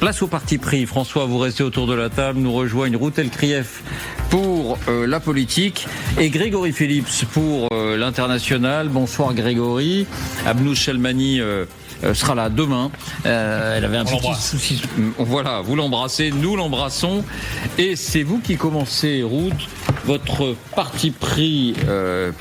Place au parti pris. François, vous restez autour de la table. Nous rejoignent Ruth Elkrief pour la politique et Grégory Phillips pour l'international. Bonsoir Grégory. Abnouche Chelmani sera là demain. Elle avait un petit souci. Voilà, vous l'embrassez, nous l'embrassons. Et c'est vous qui commencez, Ruth, votre parti pris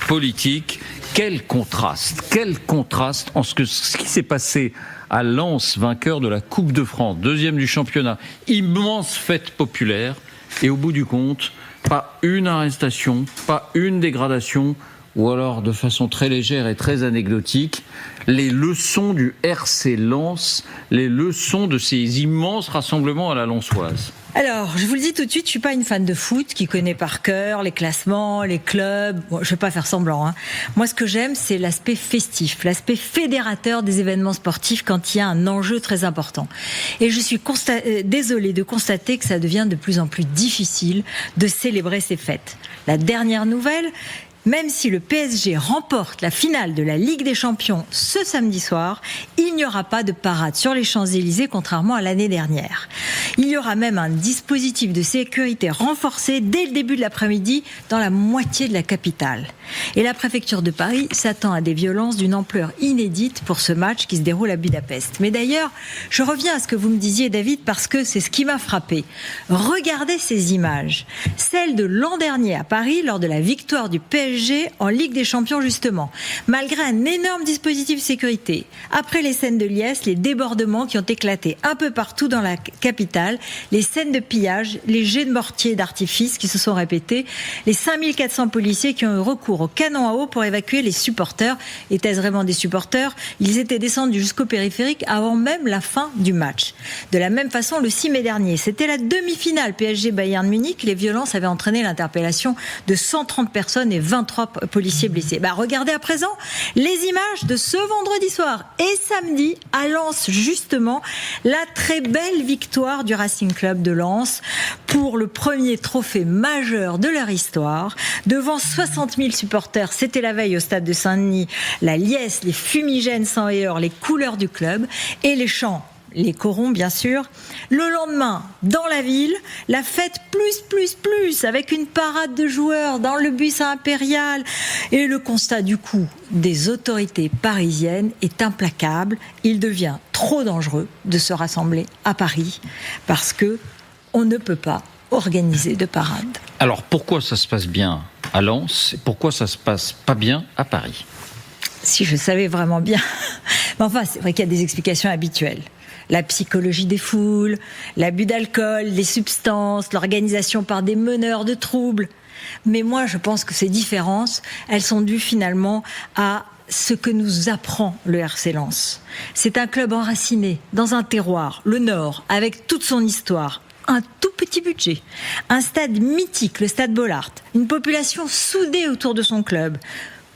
politique. Quel contraste en ce qui s'est passé à Lens, vainqueur de la Coupe de France, deuxième du championnat, immense fête populaire, et au bout du compte, pas une arrestation, pas une dégradation, ou alors de façon très légère et très anecdotique, les leçons du RC Lens, les leçons de ces immenses rassemblements à la Lensoise. Alors, je vous le dis tout de suite, je suis pas une fan de foot qui connaît par cœur les classements, les clubs. Bon, je vais pas faire semblant. Moi, ce que j'aime, c'est l'aspect festif, l'aspect fédérateur des événements sportifs quand il y a un enjeu très important. Et je suis désolée de constater que ça devient de plus en plus difficile de célébrer ces fêtes. La dernière nouvelle, même si le PSG remporte la finale de la Ligue des Champions ce samedi soir, il n'y aura pas de parade sur les Champs-Élysées, contrairement à l'année dernière. Il y aura même un dispositif de sécurité renforcé dès le début de l'après-midi dans la moitié de la capitale. Et la préfecture de Paris s'attend à des violences d'une ampleur inédite pour ce match qui se déroule à Budapest. Mais d'ailleurs, je reviens à ce que vous me disiez, David, parce que c'est ce qui m'a frappé. Regardez ces images. Celles de l'an dernier à Paris, lors de la victoire du PSG en Ligue des Champions justement. Malgré un énorme dispositif de sécurité, après les scènes de liesse, les débordements qui ont éclaté un peu partout dans la capitale, les scènes de pillage, les jets de mortier d'artifice qui se sont répétés, les 5400 policiers qui ont eu recours au canon à eau pour évacuer les supporters. Étaient-ce vraiment des supporters ? Ils étaient descendus jusqu'au périphérique avant même la fin du match. De la même façon, le 6 mai dernier, c'était la demi-finale PSG-Bayern Munich. Les violences avaient entraîné l'interpellation de 130 personnes et 23 policiers blessés. Regardez à présent les images de ce vendredi soir et samedi à Lens, justement, la très belle victoire du Racing Club de Lens pour le premier trophée majeur de leur histoire. Devant 60 000 supporters, c'était la veille au stade de Saint-Denis, la liesse, les fumigènes sang et or, les couleurs du club et les chants. Les corons, bien sûr. Le lendemain, dans la ville, la fête plus, avec une parade de joueurs dans le bus impérial. Et le constat, du coup, des autorités parisiennes est implacable. Il devient trop dangereux de se rassembler à Paris parce que on ne peut pas organiser de parade. Alors, pourquoi ça se passe bien à Lens et pourquoi ça se passe pas bien à Paris ? Si je savais vraiment bien. Mais enfin, c'est vrai qu'il y a des explications habituelles. La psychologie des foules, l'abus d'alcool, les substances, l'organisation par des meneurs de troubles. Mais moi, je pense que ces différences, elles sont dues finalement à ce que nous apprend le RC Lens. C'est un club enraciné dans un terroir, le Nord, avec toute son histoire. Un tout petit budget, un stade mythique, le stade Bollaert, une population soudée autour de son club,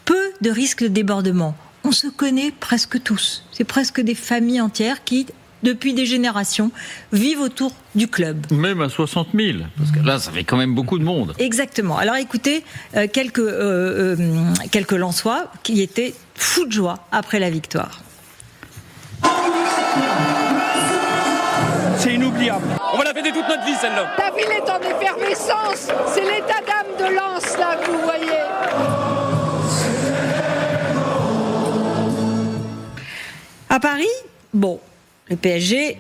peu de risques de débordement. On se connaît presque tous. C'est presque des familles entières qui, depuis des générations, vivent autour du club. Même à 60 000, parce que là, ça fait quand même beaucoup de monde. Exactement. Alors écoutez, quelques Lensois qui étaient fous de joie après la victoire. C'est inoubliable. On va la fêter toute notre vie, celle-là. La ville est en effervescence. C'est l'état d'âme de Lens, là, que vous voyez. À Paris, le PSG,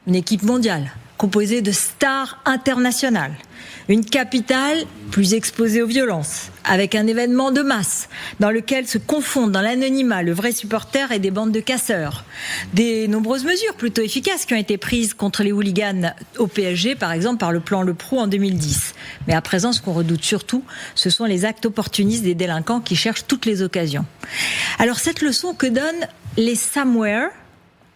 une équipe mondiale, composée de stars internationales. Une capitale plus exposée aux violences, avec un événement de masse, dans lequel se confondent dans l'anonymat le vrai supporter et des bandes de casseurs. Des nombreuses mesures plutôt efficaces qui ont été prises contre les hooligans au PSG, par exemple par le plan Le Prou en 2010. Mais à présent, ce qu'on redoute surtout, ce sont les actes opportunistes des délinquants qui cherchent toutes les occasions. Alors cette leçon que donnent les Somewhere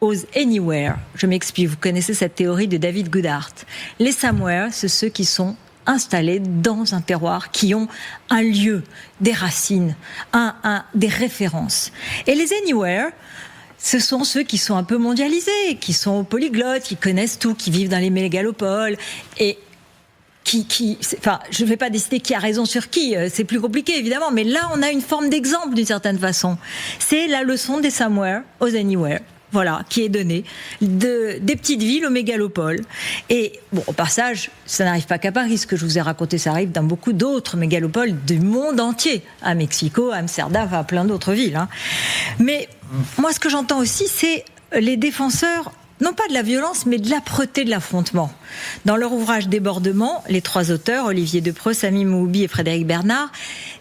aux Anywhere. Je m'explique, vous connaissez cette théorie de David Goodhart. Les Somewhere, c'est ceux qui sont installés dans un terroir, qui ont un lieu, des racines, des références. Et les Anywhere, ce sont ceux qui sont un peu mondialisés, qui sont polyglottes, qui connaissent tout, qui vivent dans les mégalopoles et je ne vais pas décider qui a raison sur qui, c'est plus compliqué évidemment, mais là on a une forme d'exemple d'une certaine façon. C'est la leçon des Somewhere aux Anywhere. voilà, qui est donné des petites villes aux mégalopoles. Et bon, au passage, ça n'arrive pas qu'à Paris. Ce que je vous ai raconté, ça arrive dans beaucoup d'autres mégalopoles du monde entier, à Mexico, à Amsterdam, à plein d'autres villes. Hein. Mais moi, ce que j'entends aussi, c'est les défenseurs, non pas de la violence, mais de l'âpreté de l'affrontement. Dans leur ouvrage Débordement, les 3 auteurs, Olivier Depreux, Samy Mouhoubi et Frédéric Bernard,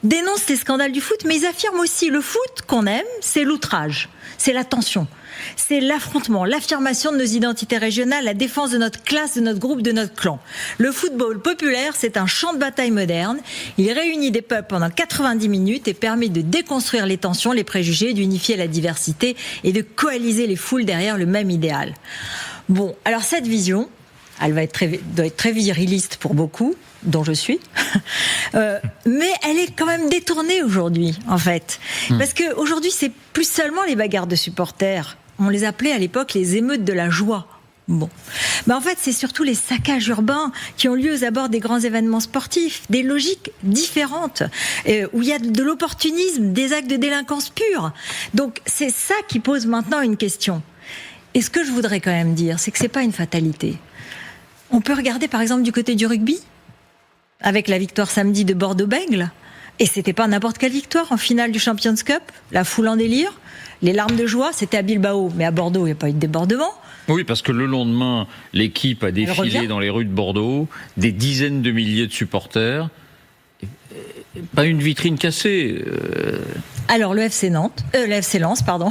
dénoncent les scandales du foot, mais ils affirment aussi le foot qu'on aime, c'est l'outrage, c'est la tension, c'est l'affrontement, l'affirmation de nos identités régionales, la défense de notre classe, de notre groupe, de notre clan. Le football populaire, c'est un champ de bataille moderne. Il réunit des peuples pendant 90 minutes et permet de déconstruire les tensions, les préjugés, d'unifier la diversité et de coaliser les foules derrière le même idéal. Bon, alors cette vision, elle doit être très viriliste pour beaucoup, dont je suis, mais elle est quand même détournée aujourd'hui, en fait. Parce qu'aujourd'hui, c'est plus seulement les bagarres de supporters. On les appelait à l'époque les émeutes de la joie. Bon. Mais en fait, c'est surtout les saccages urbains qui ont lieu aux abords des grands événements sportifs, des logiques différentes, où il y a de l'opportunisme, des actes de délinquance pure. Donc, c'est ça qui pose maintenant une question. Et ce que je voudrais quand même dire, c'est que c'est pas une fatalité. On peut regarder par exemple du côté du rugby, avec la victoire samedi de Bordeaux-Bègles, et c'était pas n'importe quelle victoire en finale du Champions Cup, la foule en délire, les larmes de joie, c'était à Bilbao, mais à Bordeaux, il n'y a pas eu de débordement. Oui, parce que le lendemain, l'équipe a défilé dans les rues de Bordeaux, des dizaines de milliers de supporters, pas une vitrine cassée. Alors le FC Lens, pardon.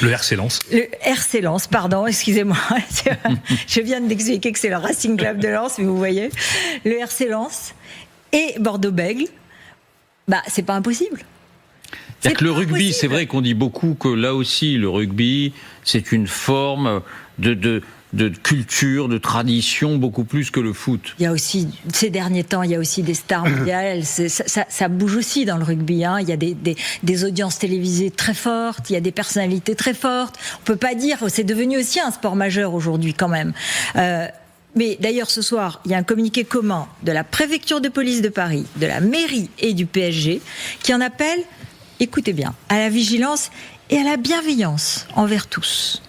Le RC Lens. Le RC Lens, pardon, excusez-moi. Je viens d'expliquer que c'est le Racing Club de Lens, mais vous voyez. Le RC Lens et Bordeaux-Bègles, c'est pas impossible. C'est-à-dire que le rugby, c'est vrai qu'on dit beaucoup que là aussi, le rugby, c'est une forme de culture, de tradition, beaucoup plus que le foot. Il y a aussi, ces derniers temps, il y a aussi des stars mondiales. Ça bouge aussi dans le rugby. Hein. Il y a des audiences télévisées très fortes, il y a des personnalités très fortes. On peut pas dire, c'est devenu aussi un sport majeur aujourd'hui quand même. Mais d'ailleurs, ce soir, il y a un communiqué commun de la préfecture de police de Paris, de la mairie et du PSG qui en appelle, écoutez bien, à la vigilance et à la bienveillance envers tous.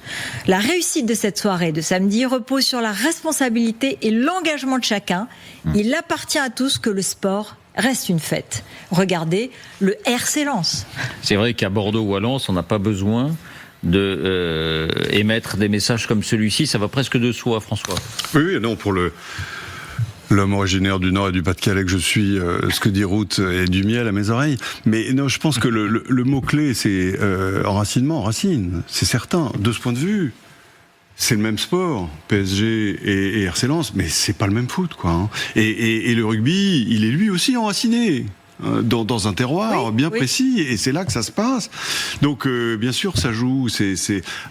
La réussite de cette soirée de samedi repose sur la responsabilité et l'engagement de chacun. Il appartient à tous que le sport reste une fête. Regardez le RC Lens. C'est vrai qu'à Bordeaux ou à Lens, on n'a pas besoin de émettre des messages comme celui-ci. Ça va presque de soi, François. Oui, non, pour l'homme originaire du Nord et du Pas-de-Calais que je suis, ce que dit Ruth est du miel à mes oreilles. Mais non, je pense que le mot-clé, c'est enracinement, racine, c'est certain. De ce point de vue, c'est le même sport, PSG et RC Lens, mais c'est pas le même foot, quoi. Hein. Et le rugby, il est lui aussi enraciné. Dans un terroir bien précis, et c'est là que ça se passe. Donc bien sûr ça joue,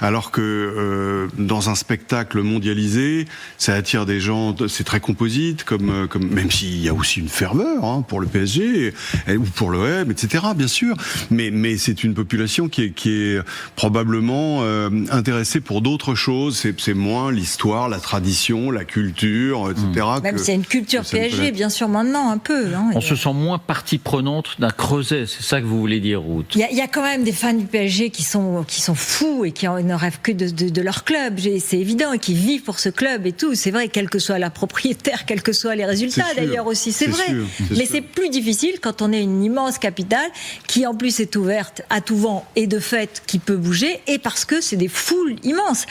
alors que dans un spectacle mondialisé, ça attire des gens, c'est très composite, comme même s'il y a aussi une ferveur pour le PSG ou pour l'OM, etc. Bien sûr, mais c'est une population qui est probablement intéressée pour d'autres choses. C'est moins l'histoire, la tradition, la culture, etc. Même c'est une culture PSG, bien sûr maintenant un peu. Hein, on se sent moins partie prenante d'un creuset, c'est ça que vous voulez dire, Ruth? Il y a quand même des fans du PSG qui sont fous et qui ne rêvent que de leur club, c'est évident, et qui vivent pour ce club et tout. C'est vrai, quel que soit la propriétaire, quels que soient les résultats d'ailleurs aussi, c'est vrai. Mais c'est plus difficile quand on est une immense capitale qui en plus est ouverte à tout vent et de fait qui peut bouger, et parce que c'est des foules immenses.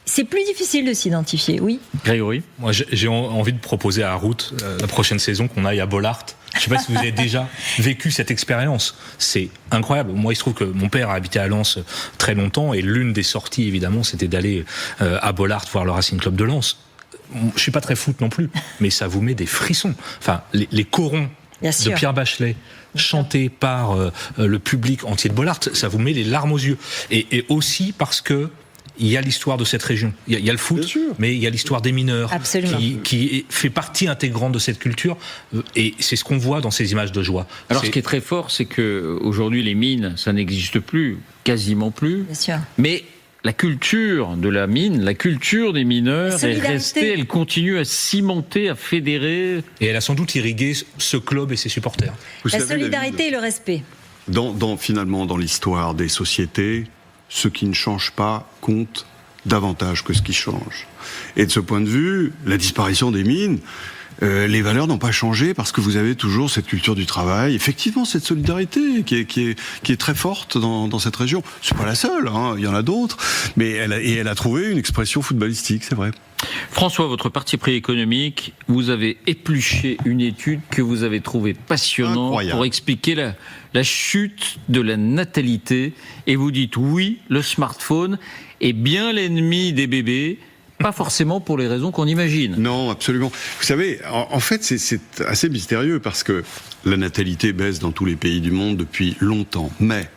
C'est plus difficile de s'identifier, oui. Grégory? Moi, j'ai envie de proposer à Ruth, la prochaine saison, qu'on aille à Bollaert. Je ne sais pas si vous avez déjà vécu cette expérience. C'est incroyable. Moi, il se trouve que mon père a habité à Lens très longtemps, et l'une des sorties, évidemment, c'était d'aller à Bollaert voir le Racing Club de Lens. Je suis pas très foot non plus, mais ça vous met des frissons. Enfin, les corons de Pierre Bachelet, chantés par le public entier de Bollaert, ça vous met les larmes aux yeux. Et aussi parce que il y a l'histoire de cette région. Il y a le foot, mais il y a l'histoire des mineurs qui fait partie intégrante de cette culture, et c'est ce qu'on voit dans ces images de joie. Alors ce qui est très fort, c'est que aujourd'hui les mines, ça n'existe plus, quasiment plus. Bien sûr. Mais la culture de la mine, la culture des mineurs est restée, elle continue à cimenter, à fédérer. Et elle a sans doute irrigué ce club et ses supporters. La solidarité et le respect. Finalement, dans l'histoire des sociétés, ce qui ne change pas compte davantage que ce qui change. Et de ce point de vue, la disparition des mines, les valeurs n'ont pas changé parce que vous avez toujours cette culture du travail, effectivement cette solidarité qui est très forte dans cette région. C'est pas la seule, hein, il y en a d'autres, mais elle a trouvé une expression footballistique, c'est vrai. François, votre parti pris économique, vous avez épluché une étude que vous avez trouvée passionnante. Incroyable. Pour expliquer la chute de la natalité, et vous dites oui, le smartphone est bien l'ennemi des bébés. Pas forcément pour les raisons qu'on imagine. Non, absolument. Vous savez, en fait, c'est assez mystérieux parce que la natalité baisse dans tous les pays du monde depuis longtemps. Mais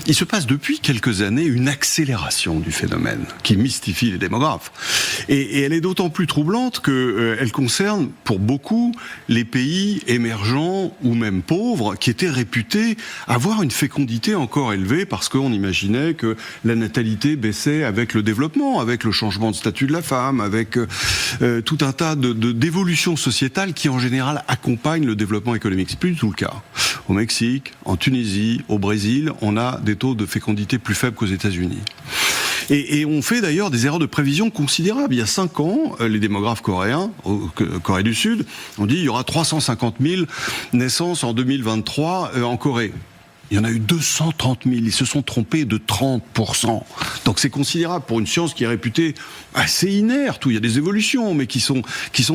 il se passe depuis quelques années une accélération du phénomène qui mystifie les démographes. Et elle est d'autant plus troublante qu'elle concerne pour beaucoup les pays émergents ou même pauvres qui étaient réputés avoir une fécondité encore élevée parce qu'on imaginait que la natalité baissait avec le développement, avec le changement de statut de la femme, avec tout un tas d'évolutions sociétales qui en général accompagnent le développement économique. C'est plus du tout le cas. Au Mexique, en Tunisie, au Brésil, on a des taux de fécondité plus faibles qu'aux États-Unis. Et on fait d'ailleurs des erreurs de prévision considérables. Il y a 5 ans, les démographes coréens, Corée du Sud, ont dit qu'il y aura 350 000 naissances en 2023 en Corée. Il y en a eu 230 000. Ils se sont trompés de 30%. Donc c'est considérable pour une science qui est réputée assez inerte, où il y a des évolutions, mais qui sont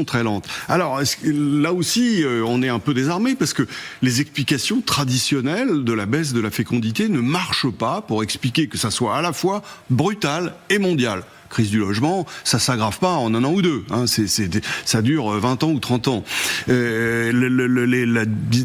très lentes. Alors là aussi, on est un peu désarmé parce que les explications traditionnelles de la baisse de la fécondité ne marchent pas pour expliquer que ça soit à la fois brutal et mondial. Crise du logement, ça s'aggrave pas en un an ou deux. Hein, ça dure 20 ans ou 30 ans.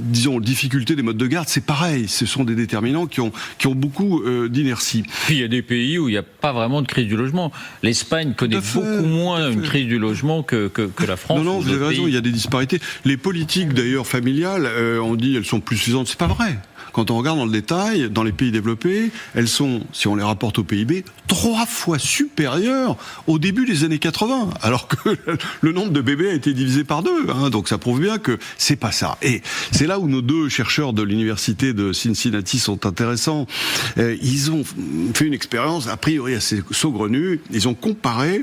Disons, difficulté des modes de garde, c'est pareil. Ce sont des déterminants qui ont beaucoup d'inertie. Puis il y a des pays où il n'y a pas vraiment de crise du logement. L'Espagne connaît beaucoup moins une crise du logement que la France. Non, vous avez raison, il y a des disparités. Les politiques, d'ailleurs, familiales, on dit elles sont plus suffisantes. C'est pas vrai. Quand on regarde dans le détail, dans les pays développés, elles sont, si on les rapporte au PIB, 3 fois supérieures au début des années 80, alors que le nombre de bébés a été divisé par 2. Hein, donc ça prouve bien que c'est pas ça. Et c'est là où nos 2 chercheurs de l'université de Cincinnati sont intéressants. Ils ont fait une expérience a priori assez saugrenue. Ils ont comparé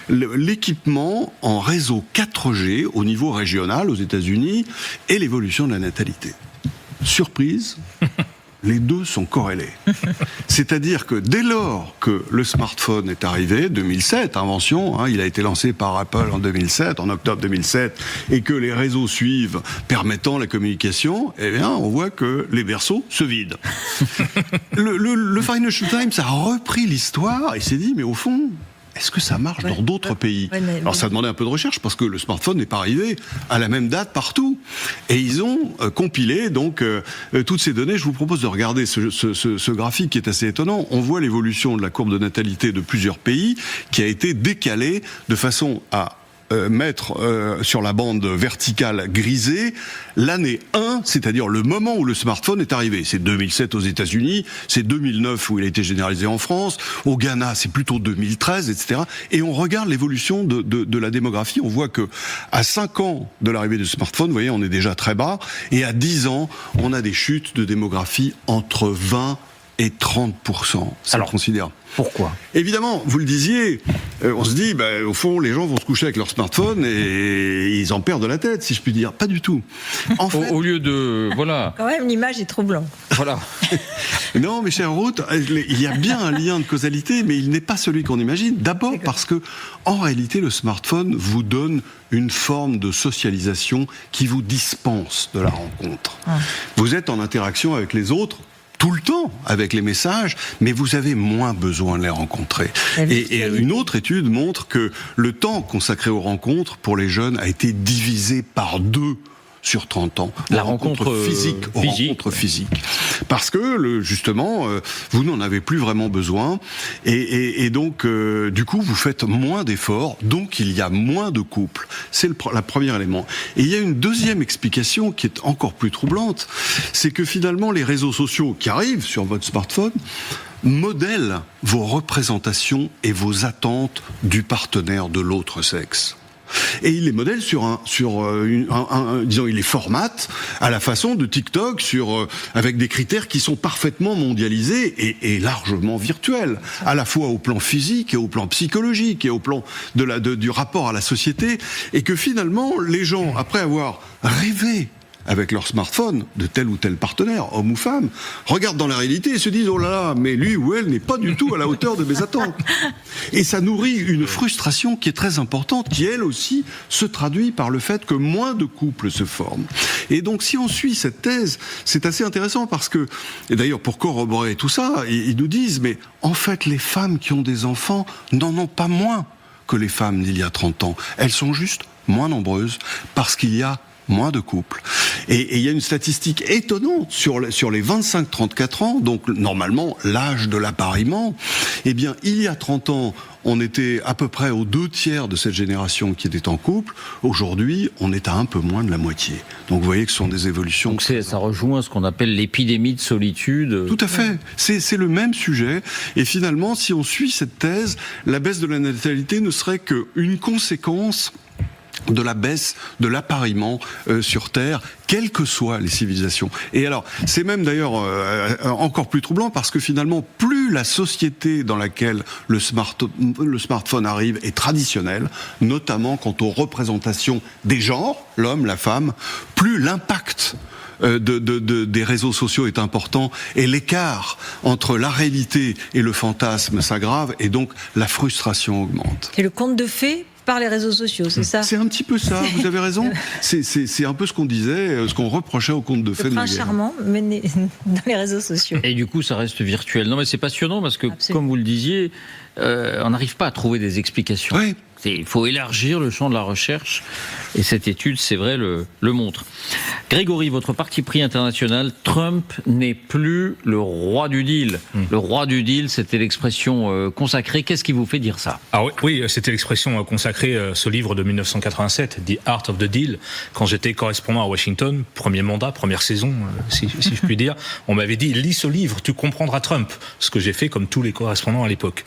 l'équipement en réseau 4G au niveau régional aux États-Unis et l'évolution de la natalité. Surprise, les 2 sont corrélés. C'est-à-dire que dès lors que le smartphone est arrivé, 2007, invention, hein, il a été lancé par Apple en 2007, en octobre 2007, et que les réseaux suivent permettant la communication, eh bien, on voit que les berceaux se vident. Le Financial Times a repris l'histoire et s'est dit, mais au fond, est-ce que ça marche dans d'autres pays ? Alors ça demandait un peu de recherche parce que le smartphone n'est pas arrivé à la même date partout. Et ils ont compilé donc toutes ces données. Je vous propose de regarder ce graphique qui est assez étonnant. On voit l'évolution de la courbe de natalité de plusieurs pays qui a été décalée de façon à mettre sur la bande verticale grisée l'année 1, c'est-à-dire le moment où le smartphone est arrivé. C'est 2007 aux États-Unis, c'est 2009 où il a été généralisé en France, au Ghana c'est plutôt 2013, etc. Et on regarde l'évolution de la démographie, on voit que à 5 ans de l'arrivée du smartphone, vous voyez, on est déjà très bas, et à 10 ans, on a des chutes de démographie entre 20 et 30%. C'est considérable. Pourquoi ? Évidemment, vous le disiez, on se dit, au fond, les gens vont se coucher avec leur smartphone et ils en perdent de la tête, si je puis dire. Pas du tout. En fait, au lieu de... Voilà. Quand même, l'image est troublante. Voilà. Non, mes chers Ruth, il y a bien un lien de causalité, mais il n'est pas celui qu'on imagine. D'abord parce que, en réalité, le smartphone vous donne une forme de socialisation qui vous dispense de la rencontre. Vous êtes en interaction avec les autres, tout le temps avec les messages, mais vous avez moins besoin de les rencontrer. Et une autre étude montre que le temps consacré aux rencontres pour les jeunes a été divisé par 2 sur 30 ans. La rencontre physique. Parce que, justement, vous n'en avez plus vraiment besoin. Et donc, du coup, vous faites moins d'efforts. Donc, il y a moins de couples. C'est le premier élément. Et il y a une deuxième explication qui est encore plus troublante. C'est que finalement, les réseaux sociaux qui arrivent sur votre smartphone modèlent vos représentations et vos attentes du partenaire de l'autre sexe. Et il les modèle disons, il les formate à la façon de TikTok avec des critères qui sont parfaitement mondialisés et largement virtuels, à la fois au plan physique et au plan psychologique et au plan du rapport à la société, et que finalement, les gens, après avoir rêvé avec leur smartphone de tel ou tel partenaire, homme ou femme, regardent dans la réalité et se disent « Oh là là, mais lui ou elle n'est pas du tout à la hauteur de mes attentes ». Et ça nourrit une frustration qui est très importante, qui elle aussi se traduit par le fait que moins de couples se forment. Et donc si on suit cette thèse, c'est assez intéressant parce que, et d'ailleurs pour corroborer tout ça, ils nous disent « Mais en fait, les femmes qui ont des enfants n'en ont pas moins que les femmes d'il y a 30 ans. Elles sont juste moins nombreuses parce qu'il y a moins de couples. Et il y a une statistique étonnante sur les 25-34 ans, donc normalement l'âge de l'appariement. Eh bien, il y a 30 ans, on était à peu près aux 2/3 de cette génération qui était en couple. Aujourd'hui, on est à un peu moins de la moitié. Donc vous voyez que ce sont des évolutions. Donc ça rejoint ce qu'on appelle l'épidémie de solitude. Tout à fait. C'est le même sujet. Et finalement, si on suit cette thèse, la baisse de la natalité ne serait qu'une conséquence de la baisse de l'appariement sur Terre, quelles que soient les civilisations. Et alors, c'est même d'ailleurs encore plus troublant parce que finalement, plus la société dans laquelle le smartphone arrive est traditionnelle, notamment quant aux représentations des genres, l'homme, la femme, plus l'impact des réseaux sociaux est important et l'écart entre la réalité et le fantasme s'aggrave et donc la frustration augmente. C'est le conte de fées par les réseaux sociaux, c'est ça ? C'est un petit peu ça, vous avez raison. C'est un peu ce qu'on disait, ce qu'on reprochait au conte de fées. Le prince charmant mené dans les réseaux sociaux. Et du coup, ça reste virtuel. Non, mais c'est passionnant parce que, absolument, comme vous le disiez, on n'arrive pas à trouver des explications. Oui. Il faut élargir le champ de la recherche et cette étude, c'est vrai, le montre. Grégory, votre parti pris international, Trump n'est plus le roi du deal. Le roi du deal, c'était l'expression consacrée. Qu'est-ce qui vous fait dire ça ? Ah oui, c'était l'expression consacrée, ce livre de 1987, The Art of the Deal. Quand j'étais correspondant à Washington, premier mandat, première saison, si je puis dire, on m'avait dit, lis ce livre, tu comprendras Trump. Ce que j'ai fait comme tous les correspondants à l'époque.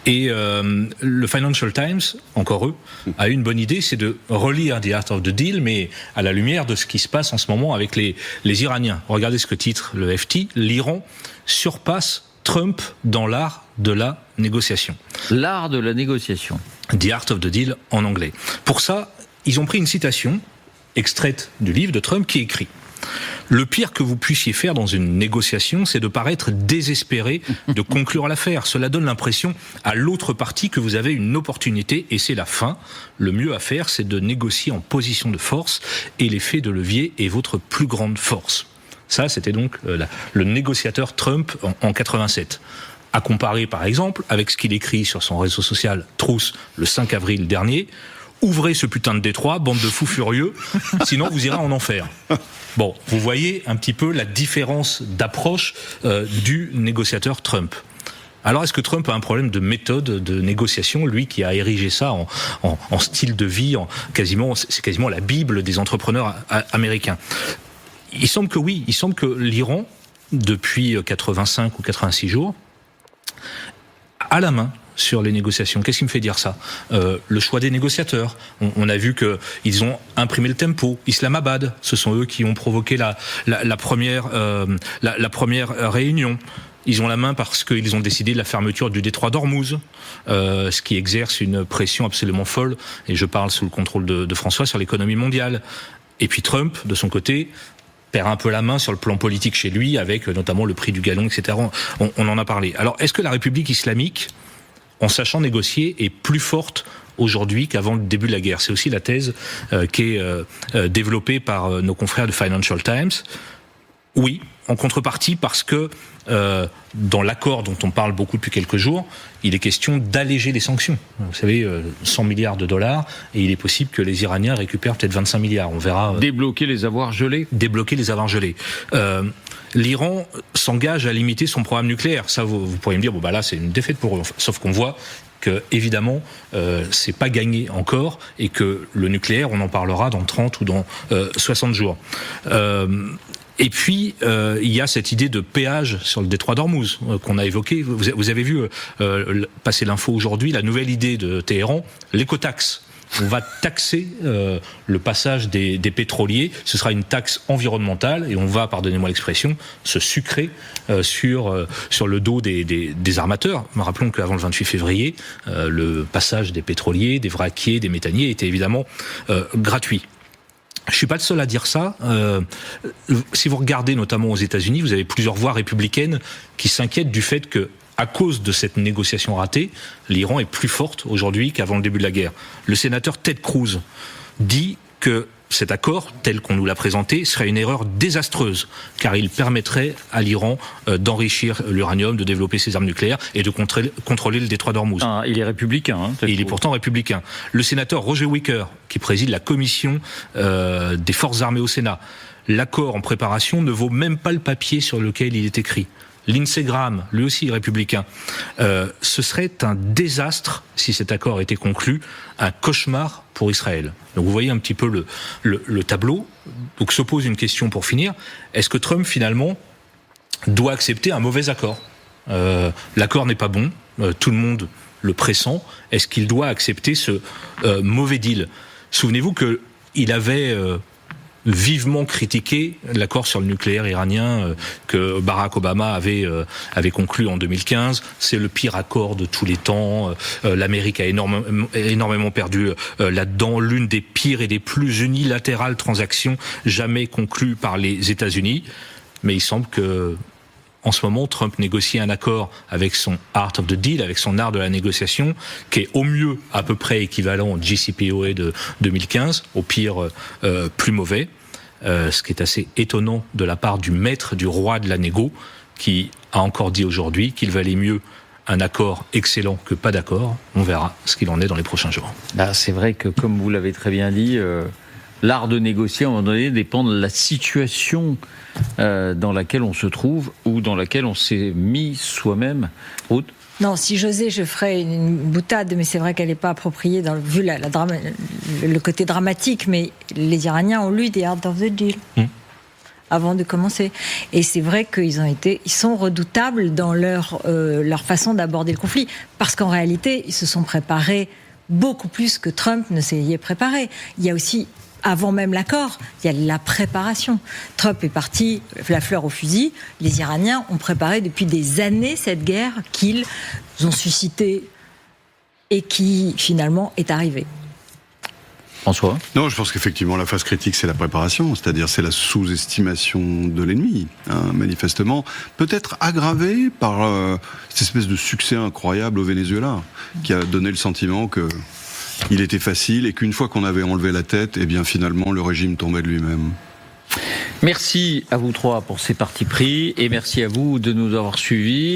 Et le Financial Times, encore eux, a eu une bonne idée, c'est de relire The Art of the Deal, mais à la lumière de ce qui se passe en ce moment avec les Iraniens. Regardez ce que titre le FT, l'Iran surpasse Trump dans l'art de la négociation. L'art de la négociation. The Art of the Deal en anglais. Pour ça, ils ont pris une citation extraite du livre de Trump qui écrit: le pire que vous puissiez faire dans une négociation, c'est de paraître désespéré de conclure l'affaire. Cela donne l'impression à l'autre partie que vous avez une opportunité et c'est la fin. Le mieux à faire, c'est de négocier en position de force et l'effet de levier est votre plus grande force. Ça, c'était donc le négociateur Trump en 87. À comparer, par exemple, avec ce qu'il écrit sur son réseau social Truth le 5 avril dernier. Ouvrez ce putain de détroit, bande de fous furieux, sinon vous irez en enfer. Bon, vous voyez un petit peu la différence d'approche du négociateur Trump. Alors, est-ce que Trump a un problème de méthode de négociation, lui qui a érigé ça en style de vie, c'est quasiment la Bible des entrepreneurs américains? Il semble que oui, il semble que l'Iran, depuis 85 ou 86 jours, a la main sur les négociations. Qu'est-ce qui me fait dire ça ? Le choix des négociateurs. On a vu qu'ils ont imprimé le tempo. Islamabad, ce sont eux qui ont provoqué la première réunion. Ils ont la main parce qu'ils ont décidé de la fermeture du détroit d'Ormuz, ce qui exerce une pression absolument folle, et je parle sous le contrôle de François, sur l'économie mondiale. Et puis Trump, de son côté, perd un peu la main sur le plan politique chez lui, avec notamment le prix du gallon, etc. On en a parlé. Alors, est-ce que la République islamique, en sachant négocier, est plus forte aujourd'hui qu'avant le début de la guerre? C'est aussi la thèse qui est développée par nos confrères de Financial Times. Oui, en contrepartie, parce que dans l'accord dont on parle beaucoup depuis quelques jours, il est question d'alléger les sanctions. Vous savez, 100 milliards de dollars, et il est possible que les Iraniens récupèrent peut-être 25 milliards. On verra. Débloquer les avoirs gelés. Débloquer les avoirs gelés. L'Iran s'engage à limiter son programme nucléaire. Ça, vous pourriez me dire, bon bah là, c'est une défaite pour eux. Sauf qu'on voit que, évidemment, c'est pas gagné encore, et que le nucléaire, on en parlera dans 30 ou dans 60 jours. Et puis, il y a cette idée de péage sur le détroit d'Ormuz qu'on a évoqué. Vous avez vu passer l'info aujourd'hui, la nouvelle idée de Téhéran, l'écotaxe. on va taxer le passage des pétroliers. Ce sera une taxe environnementale et on va, pardonnez-moi l'expression, se sucrer sur le dos des armateurs. Rappelons qu'avant le 28 février, le passage des pétroliers, des vraquiers, des méthaniers était évidemment gratuit. Je suis pas le seul à dire ça. Si vous regardez notamment aux États-Unis, vous avez plusieurs voix républicaines qui s'inquiètent du fait que, à cause de cette négociation ratée, l'Iran est plus forte aujourd'hui qu'avant le début de la guerre. Le sénateur Ted Cruz dit que cet accord, tel qu'on nous l'a présenté, serait une erreur désastreuse, car il permettrait à l'Iran d'enrichir l'uranium, de développer ses armes nucléaires et de contrôler le détroit d'Ormuz. Ah, il est républicain. Et il est pourtant républicain. Le sénateur Roger Wicker, qui préside la commission des forces armées au Sénat, l'accord en préparation ne vaut même pas le papier sur lequel il est écrit. Lindsey Graham, lui aussi républicain. Ce serait un désastre si cet accord était conclu, un cauchemar pour Israël. Donc vous voyez un petit peu le tableau. Donc se pose une question pour finir. Est-ce que Trump finalement doit accepter un mauvais accord ? L'accord n'est pas bon, tout le monde le pressent. Est-ce qu'il doit accepter ce mauvais deal ? Souvenez-vous qu'il avait vivement critiqué l'accord sur le nucléaire iranien que Barack Obama avait conclu en 2015. C'est le pire accord de tous les temps. L'Amérique a énormément perdu là-dedans. L'une des pires et des plus unilatérales transactions jamais conclues par les États-Unis. Mais il semble que en ce moment, Trump négocie un accord avec son Art of the Deal, avec son art de la négociation, qui est au mieux à peu près équivalent au JCPOA de 2015, au pire plus mauvais, ce qui est assez étonnant de la part du maître, du roi de la négo, qui a encore dit aujourd'hui qu'il valait mieux un accord excellent que pas d'accord. On verra ce qu'il en est dans les prochains jours. Là, c'est vrai que, comme vous l'avez très bien dit, l'art de négocier, à un moment donné, dépend de la situation dans laquelle on se trouve ou dans laquelle on s'est mis soi-même. Ruth ? Non, si j'osais, je ferais une boutade, mais c'est vrai qu'elle n'est pas appropriée vu le côté dramatique. Mais les Iraniens ont lu The Art of the Deal avant de commencer. Et c'est vrai qu'ils sont redoutables dans leur façon d'aborder le conflit. Parce qu'en réalité, ils se sont préparés beaucoup plus que Trump ne s'y est préparé. Il y a aussi, avant même l'accord, il y a la préparation. Trump est parti la fleur au fusil. Les Iraniens ont préparé depuis des années cette guerre qu'ils ont suscitée et qui, finalement, est arrivée. François ? Non, je pense qu'effectivement, la phase critique, c'est la préparation, c'est-à-dire c'est la sous-estimation de l'ennemi, manifestement, peut-être aggravée par cette espèce de succès incroyable au Venezuela, qui a donné le sentiment qu'il était facile et qu'une fois qu'on avait enlevé la tête, eh bien finalement, le régime tombait de lui-même. Merci à vous trois pour ces partis pris et merci à vous de nous avoir suivis.